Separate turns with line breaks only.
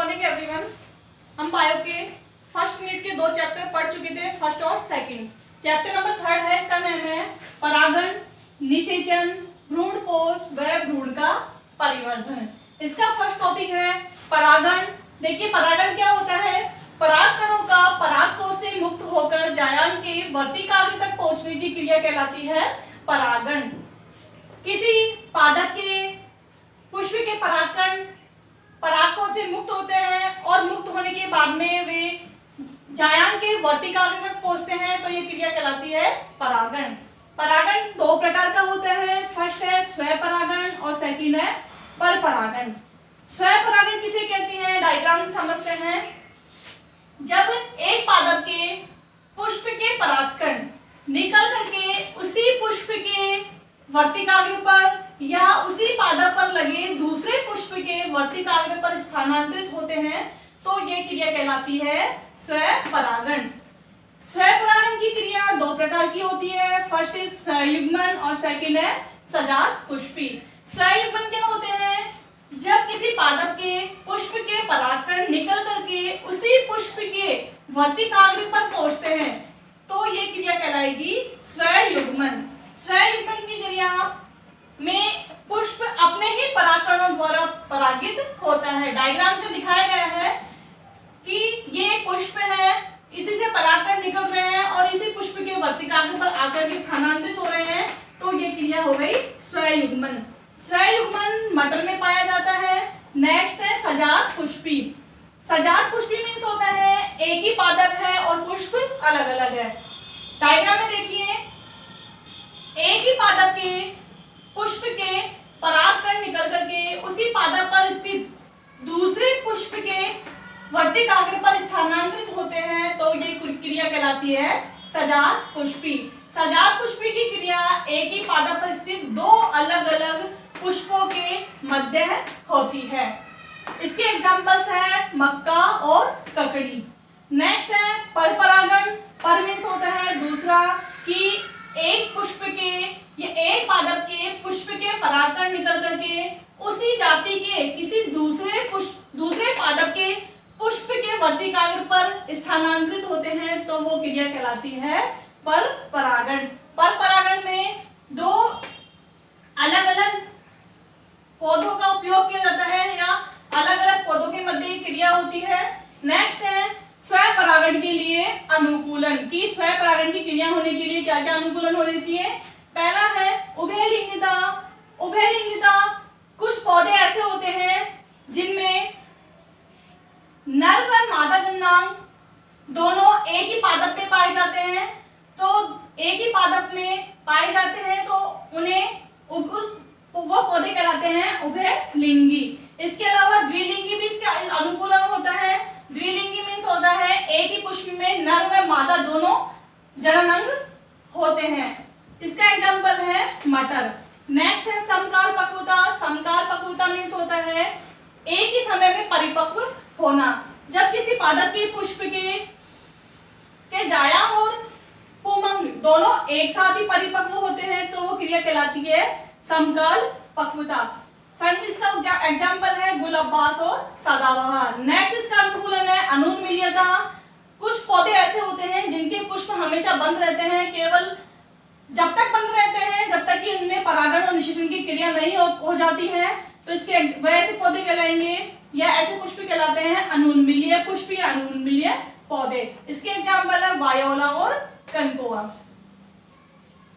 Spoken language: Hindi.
Morning everyone. हम बायो के फर्स्ट यूनिट के 2 चैप्टर पढ़ चुके थे, फर्स्ट और सेकंड। चैप्टर नंबर 3 है, इसका नाम है परागण, निषेचन, भ्रूणपोष व भ्रूण का परिवर्धन। इसका फर्स्ट टॉपिक है परागण। देखिए परागण क्या होता है। पराग कणों का परागकोश से मुक्त होकर जायांग के वर्तिकाग्र तक पहुंचने की क्रिया कहलाती है परागण। किसी पादप के पुष्प के परागकण परागकोश से मुक्त होते हैं और मुक्त होने के बाद में वे जायांग के वर्तिकाग्र तक पहुंचते हैं, तो ये क्रिया कहलाती है परागण। परागण 2 प्रकार का होता है। फर्स्ट है स्वपरागण और सेकंड है परपरागण। स्वपरागण किसे कहते हैं, डायग्राम से समझते हैं। जब एक पादप के पुष्प के परागकण निकल करके उसी पुष्प के वर्तिकाग्र पर या उसी पादप पर लगे दूसरे पुष्प के वर्तिकाग्र पर स्थानांतरित होते हैं, तो ये क्रिया कहलाती है स्वपरागण। स्वपरागण की क्रिया 2 प्रकार की होती है। फर्स्ट इज स्वयुग्मन और सेकंड है सजात पुष्पी। स्वयुग्मन क्या होते हैं, जब किसी पादप के पुष्प के परागकण निकल करके उसी पुष्प के वर्तिकाग्र पर पहुंचते हैं, तो ये क्रिया कहलाएगी स्वयुग्मन। स्वयुग्मन की क्रिया में पुष्प अपने ही परागकणों द्वारा परागित होता है। डायग्राम से दिखाया गया है कि ये एक पुष्प है, इसी से परागकण निकल रहे हैं और इसी पुष्प के वर्तिकाग्र पर आकर के स्थानांतरित हो रहे हैं, तो ये क्रिया हो गई स्वयुग्मन। स्वयुग्मन मटर में पाया जाता है। नेक्स्ट है सजात पुष्पी। सजात पुष्पी मीन्स होता है एक ही पादप है और पुष्प अलग अलग है। डायग्राम में देखिए, एक ही पादप के पुष्प के परागकण निकल करके उसी पादप पर स्थित दूसरे पुष्प के वर्तिकाग्र पर स्थानांतरित होते हैं, तो ये क्रिया कहलाती है सजात पुष्पी। सजात पुष्पी की क्रिया एक ही पादप पर स्थित 2 अलग अलग पुष्पों के मध्य होती है। इसके एग्जांपल्स है मक्का और ककड़ी। नेक्स्ट है परपरागण। पर मीन्स होता है दूसरा कि एक पुष्प के या एक पादप के पुष्प के परागकण निकल करके उसी जाति के किसी दूसरे पादप के पुष्प के वर्तिकाग्र पर स्थानांतरित होते हैं, तो वो क्रिया कहलाती है परपरागण। परपरागण में 2 अलग अलग पौधों का उपयोग किया जाता है या अलग अलग पौधों के मध्य क्रिया होती है। नेक्स्ट है स्वपरागण के लिए अनुकूलन की स्वपरागण की क्रिया होने के लिए क्या क्या अनुकूलन होने चाहिए। पहला है उभयलिंगिता। उभयलिंगिता कुछ पौधे ऐसे होते हैं जिनमें नर व मादा जन्मांग दोनों एक ही पादप में पाए जाते हैं, तो एक ही पादप में पाए जाते हैं तो उन्हें वो पौधे कहलाते हैं उभयलिंगी। इसके अलावा द्विलिंगी भी इसका अनुकूलन होता है। द्विलिंगी मीन्स होता है एक ही पुष्प में नर व मादा दोनों जननांग होते हैं। इसका एग्जांपल है मटर। नेक्स्ट है समकाल पक्वता। समकाल पक्वता मीन्स होता है एक ही समय में परिपक्व होना। जब किसी पादप के पुष्प के जायांग और पुंमंग दोनों एक साथ ही परिपक्व होते हैं, तो वो क्रिया कहलाती है समकाल पक्वता। इसका एग्जांपल है गुलाबास और सदाबहार। नेक्स्ट इसका अनुकूलन है अनुन्मील्यता। कुछ पौधे ऐसे होते हैं जिनके पुष्प हमेशा बंद रहते हैं, केवल जब तक बंद रहते हैं जब तक कि उनमें परागण और निषेचन की क्रिया नहीं हो जाती है, तो इसके वैसे पौधे कहलाएंगे या ऐसे पुष्प कहलाते हैं अनुन्मील्य पुष्प या अनुन्मील्य पौधे। इसके एग्जांपल है वायोला और कनकोआ।